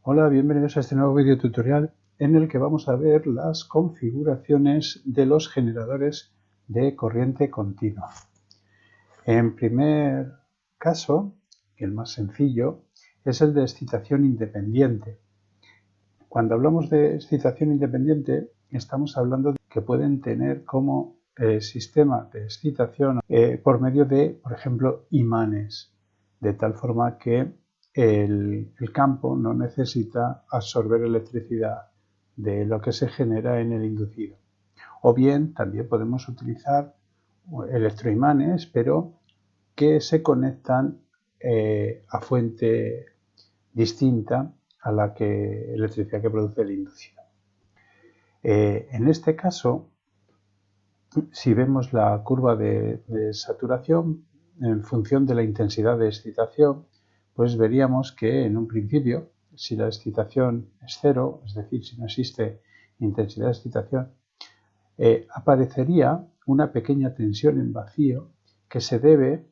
Hola, bienvenidos a este nuevo video tutorial en el que vamos a ver las configuraciones de los generadores de corriente continua. En primer caso, el más sencillo, es el de excitación independiente. Cuando hablamos de excitación independiente, estamos hablando de que pueden tener como sistema de excitación por medio de, por ejemplo, imanes, de tal forma que el campo no necesita absorber electricidad de lo que se genera en el inducido. O bien también podemos utilizar electroimanes, pero que se conectan a fuente distinta a la electricidad que produce el inducido. En este caso, si vemos la curva de saturación en función de la intensidad de excitación, pues veríamos que en un principio, si la excitación es cero, es decir, si no existe intensidad de excitación, aparecería una pequeña tensión en vacío que se debe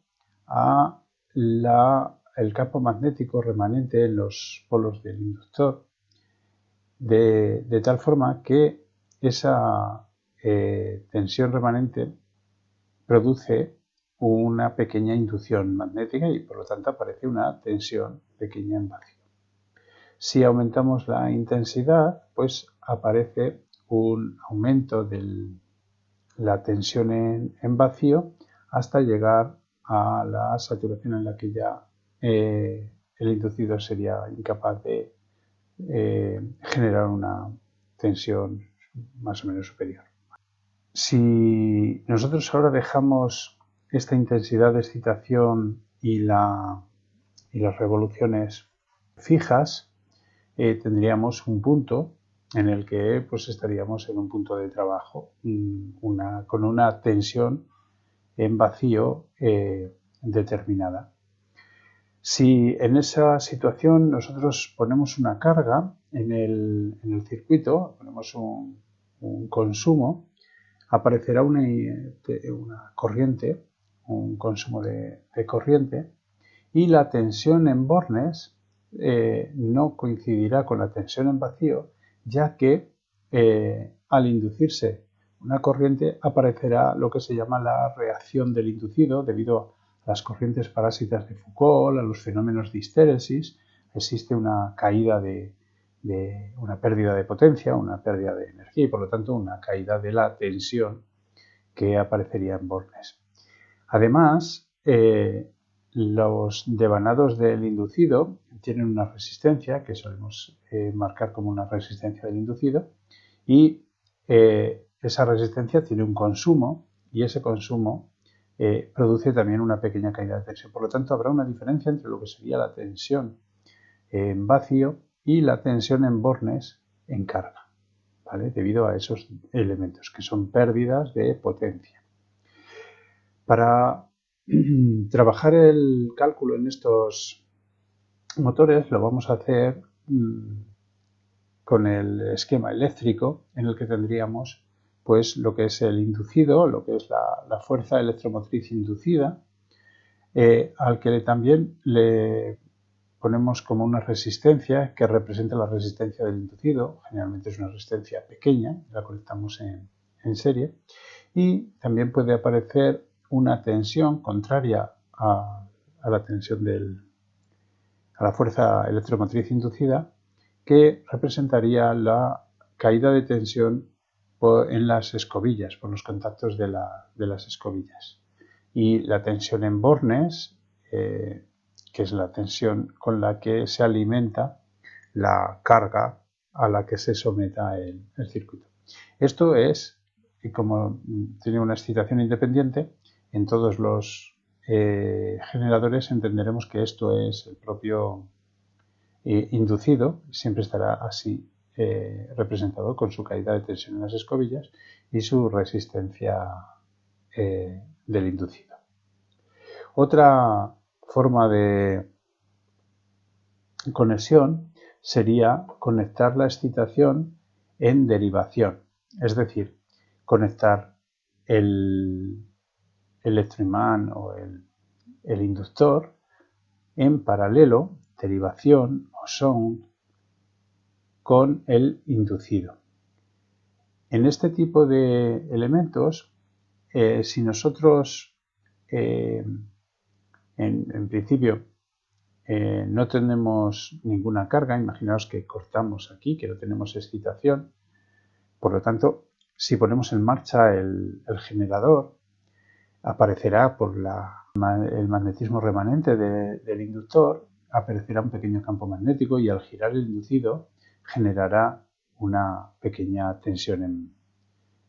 a el campo magnético remanente en los polos del inductor, de tal forma que esa tensión remanente produce una pequeña inducción magnética y por lo tanto aparece una tensión pequeña en vacío. Si aumentamos la intensidad, pues aparece un aumento de la tensión en vacío hasta llegar a la saturación en la que ya el inducido sería incapaz de generar una tensión más o menos superior. Si nosotros ahora dejamos esta intensidad de excitación y las revoluciones fijas, tendríamos un punto en el que pues, estaríamos en un punto de trabajo con una tensión en vacío determinada. Si en esa situación nosotros ponemos una carga en el circuito, ponemos un consumo, aparecerá una corriente, un consumo de corriente, y la tensión en bornes no coincidirá con la tensión en vacío, ya que al inducirse una corriente aparecerá lo que se llama la reacción del inducido debido a las corrientes parásitas de Foucault, a los fenómenos de histéresis. Existe una caída de una pérdida de potencia, una pérdida de energía y por lo tanto una caída de la tensión que aparecería en bornes. Además, los devanados del inducido tienen una resistencia que solemos marcar como una resistencia del inducido y esa resistencia tiene un consumo y ese consumo produce también una pequeña caída de tensión. Por lo tanto, habrá una diferencia entre lo que sería la tensión en vacío y la tensión en bornes en carga, ¿vale? Debido a esos elementos que son pérdidas de potencia. Para trabajar el cálculo en estos motores lo vamos a hacer con el esquema eléctrico en el que tendríamos pues lo que es el inducido, lo que es la fuerza electromotriz inducida, al que también le ponemos como una resistencia que representa la resistencia del inducido, generalmente es una resistencia pequeña, la conectamos en serie, y también puede aparecer una tensión contraria a la tensión a la fuerza electromotriz inducida, que representaría la caída de tensión en las escobillas, por los contactos de las escobillas. Y la tensión en bornes, que es la tensión con la que se alimenta la carga a la que se someta el circuito. Esto es, como tiene una excitación independiente, en todos los generadores entenderemos que esto es el propio inducido, siempre estará así representado con su caída de tensión en las escobillas y su resistencia del inducido. Otra forma de conexión sería conectar la excitación en derivación, es decir, conectar el electroimán o el inductor en paralelo, derivación sound con el inducido. En este tipo de elementos, si nosotros en principio no tenemos ninguna carga, imaginaos que cortamos aquí, que no tenemos excitación, por lo tanto, si ponemos en marcha el generador, aparecerá por el magnetismo remanente del inductor, aparecerá un pequeño campo magnético y al girar el inducido generará una pequeña tensión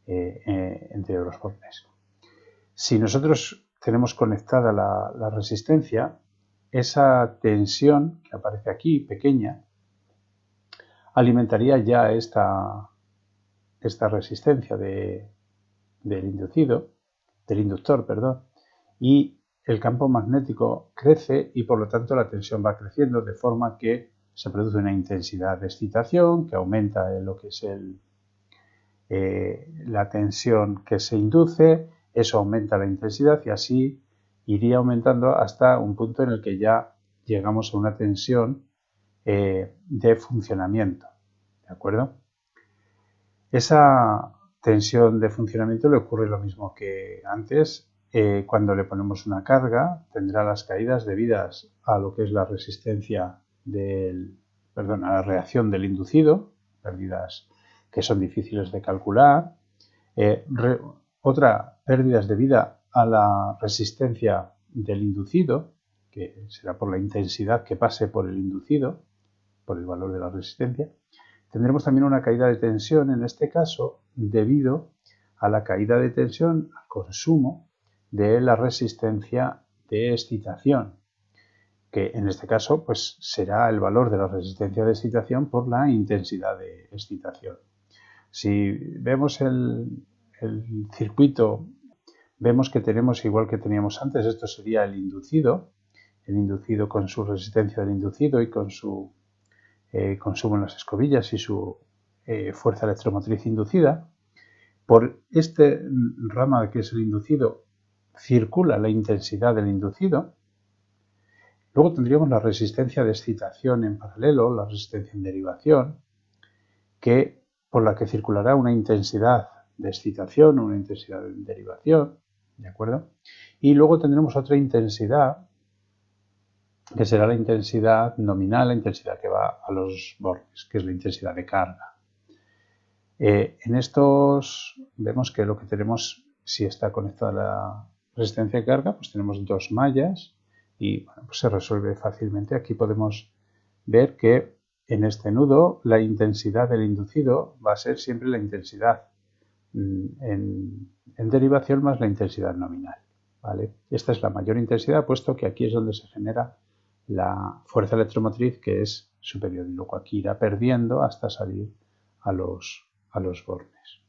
entre los bornes. Si nosotros tenemos conectada la resistencia, esa tensión que aparece aquí, pequeña, alimentaría ya esta resistencia del inductor, y el campo magnético crece y por lo tanto la tensión va creciendo de forma que se produce una intensidad de excitación que aumenta lo que es la tensión que se induce, eso aumenta la intensidad y así iría aumentando hasta un punto en el que ya llegamos a una tensión de funcionamiento, ¿de acuerdo? Esa tensión de funcionamiento le ocurre lo mismo que antes. Cuando le ponemos una carga, tendrá las caídas debidas a lo que es la resistencia a la reacción del inducido, pérdidas que son difíciles de calcular. Otra, pérdidas debidas a la resistencia del inducido, que será por la intensidad que pase por el inducido, por el valor de la resistencia. Tendremos también una caída de tensión, en este caso, debido a la caída de tensión, al consumo de la resistencia de excitación, que en este caso pues, será el valor de la resistencia de excitación por la intensidad de excitación. Si vemos el circuito, vemos que tenemos, igual que teníamos antes, esto sería el inducido con su resistencia del inducido y con su consumo en las escobillas y su fuerza electromotriz inducida. Por este rama que es el inducido circula la intensidad del inducido. Luego tendríamos la resistencia de excitación en paralelo, la resistencia en derivación, por la que circulará una intensidad de excitación, una intensidad de derivación, ¿de acuerdo? Y luego tendremos otra intensidad, que será la intensidad nominal, la intensidad que va a los bornes, que es la intensidad de carga. En estos vemos que lo que tenemos, si está conectada la resistencia de carga, pues tenemos dos mallas y bueno, pues se resuelve fácilmente. Aquí podemos ver que en este nudo la intensidad del inducido va a ser siempre la intensidad en derivación más la intensidad nominal, ¿vale? Esta es la mayor intensidad, puesto que aquí es donde se genera la fuerza electromotriz, que es superior, y luego aquí irá perdiendo hasta salir a los bornes.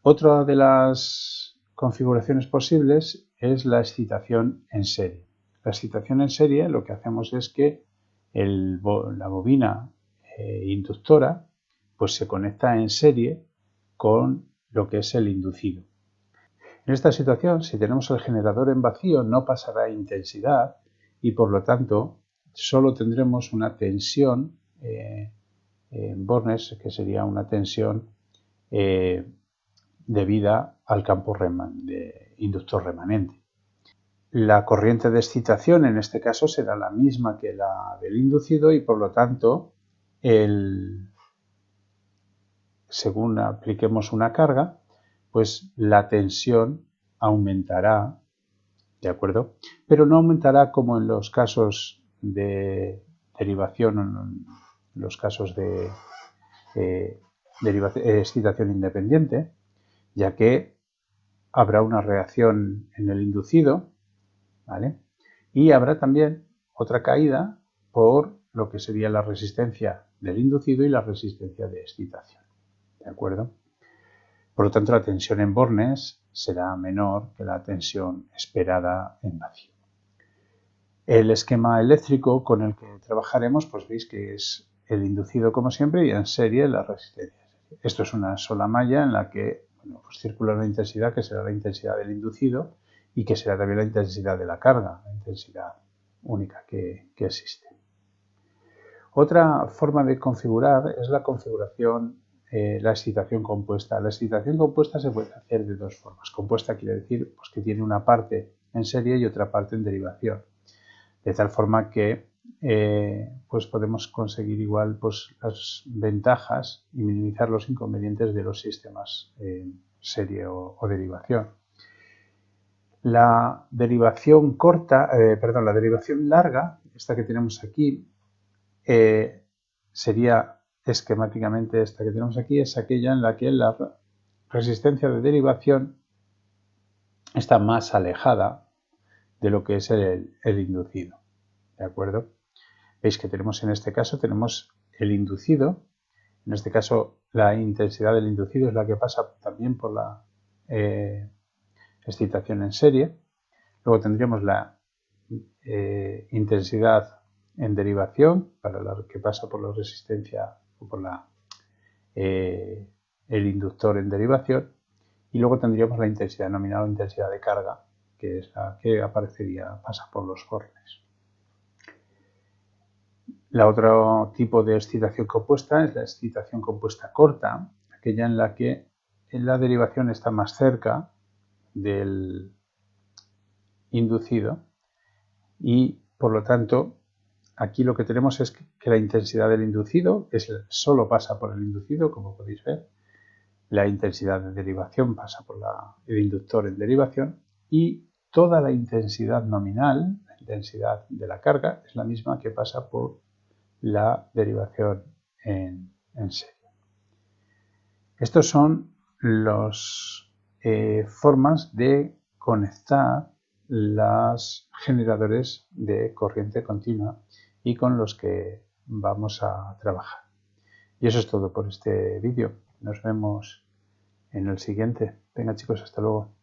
Otra de las configuraciones posibles es la excitación en serie. La excitación en serie, lo que hacemos es que la bobina inductora pues se conecta en serie con lo que es el inducido. En esta situación, si tenemos el generador en vacío, no pasará intensidad y por lo tanto solo tendremos una tensión en bornes, que sería una tensión debida al campo de inductor remanente. La corriente de excitación en este caso será la misma que la del inducido y por lo tanto según apliquemos una carga, pues la tensión aumentará, ¿de acuerdo? Pero no aumentará como en los casos de derivación, en los casos de excitación independiente, ya que habrá una reacción en el inducido, ¿vale? Y habrá también otra caída por lo que sería la resistencia del inducido y la resistencia de excitación, ¿de acuerdo? Por lo tanto, la tensión en bornes será menor que la tensión esperada en vacío. El esquema eléctrico con el que trabajaremos, pues veis que es el inducido como siempre y en serie la resistencia. Esto es una sola malla en la que pues circula una intensidad que será la intensidad del inducido y que será también la intensidad de la carga, la intensidad única que existe. Otra forma de configurar es la configuración, la excitación compuesta. La excitación compuesta se puede hacer de dos formas. Compuesta quiere decir pues, que tiene una parte en serie y otra parte en derivación. De tal forma que pues podemos conseguir igual pues, las ventajas y minimizar los inconvenientes de los sistemas en serie o derivación. La derivación la derivación larga, esta que tenemos aquí, sería esquemáticamente esta que tenemos aquí, es aquella en la que la resistencia de derivación está más alejada de lo que es el inducido. ¿De acuerdo? Veis que tenemos en este caso, tenemos el inducido. En este caso, la intensidad del inducido es la que pasa también por la excitación en serie. Luego tendríamos la intensidad en derivación, para la que pasa por la resistencia o por el inductor en derivación. Y luego tendríamos la intensidad nominal o intensidad de carga, que es la que pasa por los fornes. La otro tipo de excitación compuesta es la excitación compuesta corta, aquella en la que la derivación está más cerca del inducido y, por lo tanto, aquí lo que tenemos es que la intensidad del inducido solo pasa por el inducido, como podéis ver. La intensidad de derivación pasa por el inductor en derivación y toda la intensidad nominal, la intensidad de la carga, es la misma que pasa por la derivación en serie. Estos son las formas de conectar los generadores de corriente continua y con los que vamos a trabajar. Y eso es todo por este vídeo. Nos vemos en el siguiente. Venga chicos, hasta luego.